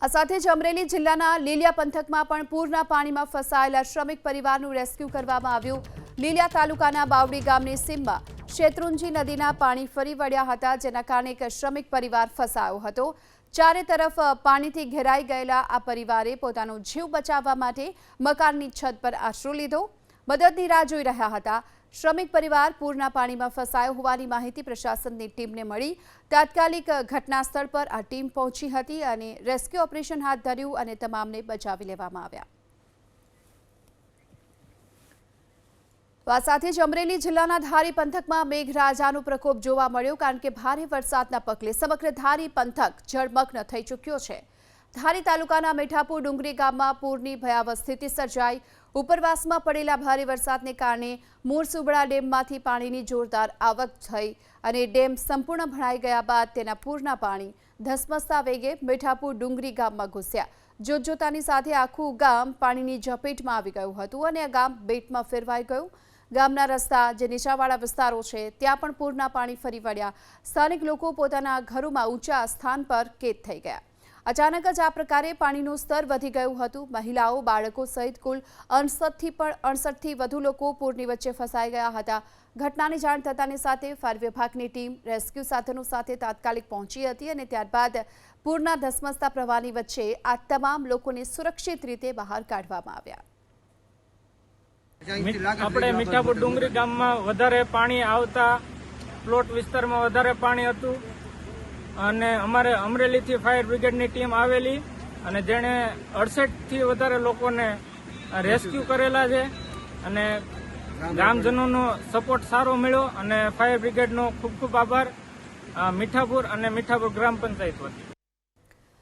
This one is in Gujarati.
આ સાથે જ અમરેલી જિલ્લાના લીલિયા પંથકમાં પણ પૂરના પાણીમાં ફસાયેલા શ્રમિક પરિવારનું રેસ્ક્યુ કરવામાં આવ્યું। લીલિયા તાલુકાના બાવડી ગામની સીમમાં શેત્રુંજી નદીના પાણી ફરી વળ્યા હતા, જેના કારણે એક શ્રમિક પરિવાર ફસાયો હતો। ચારે તરફ પાણીથી ઘેરાઈ ગયેલા આ પરિવારે પોતાનો જીવ બચાવવા માટે મકાનની છત પર આશરો લીધો। મદદની રાહ જોઈ રહ્યા હતા। શ્રમિક પરિવાર પૂરના પાણીમાં ફસાયો હોવાની માહિતી પ્રશાસનની ટીમને મળી। તાત્કાલિક ઘટના સ્થળ પર આ ટીમ પહોંચી હતી અને રેસ્ક્યુ ઓપરેશન હાથ ધર્યું અને તમામને બચાવી લેવામાં આવ્યા। આ સાથે જ અમરેલી જિલ્લાના ધારી પંથકમાં મેઘરાજાનો પ્રકોપ જોવા મળ્યો, કારણ કે ભારે વરસાદના પગલે સમગ્ર ધારી પંથક જળમગ્ન થઈ ચૂક્યો છે। ધારી તાલુકાના મીઠાપુર ડુંગરી ગામમાં પૂરની ભયાવહ સ્થિતિ સર્જાઈ। ઉપરવાસમાં પડેલા ભારે વરસાદને કારણે મોરસુબડા ડેમમાંથી પાણીની જોરદાર આવક થઈ અને ડેમ સંપૂર્ણ ભરાઈ ગયા બાદ તેના પૂરના પાણી ધસમસતા વેગે મીઠાપુર ડુંગરી ગામમાં ઘૂસ્યા। જોતજોતાની સાથે આખું ગામ પાણીની ઝપેટમાં આવી ગયું હતું અને આ ગામ બેટમાં ફેરવાઈ ગયું। ગામના રસ્તા જે નીચાણવાળા વિસ્તારો છે ત્યાં પણ પૂરના પાણી ફરી વળ્યા। સ્થાનિક લોકો પોતાના ઘરોમાં ઊંચા સ્થાન પર કેદ થઈ ગયા। અચાનક જ આ પ્રકારે પાણીનું સ્તર વધી ગયું હતું। મહિલાઓ, બાળકો સહિત કુલ 68થી વધુ લોકો પૂરની વચ્ચે ફસાઈ ગયા હતા। ઘટનાની જાણ થતાની સાથે ફાયર વિભાગની ટીમ રેસ્ક્યુ સાધનો સાથે તાત્કાલિક પહોંચી હતી અને ત્યારબાદ પૂરના ધસમસતા પ્રવાહની વચ્ચે આ તમામ લોકોને સુરક્ષિત રીતે બહાર કાઢવામાં આવ્યા। આપણે મીઠાપુર ડુંગરી ગામમાં વધારે પાણી આવતા પ્લોટ વિસ્તારમાં વધારે પાણી હતું અને અમારે અમરેલીથી ફાયર બ્રિગેડની ટીમ આવેલી અને જેણે 68થી વધારે લોકોને રેસ્ક્યુ કરેલા છે અને ગામજનોનો સપોર્ટ સારો મળ્યો અને ફાયર બ્રિગેડનો ખૂબ ખૂબ આભાર મીઠાપુર અને મીઠાપુર ગ્રામ પંચાયત વતી।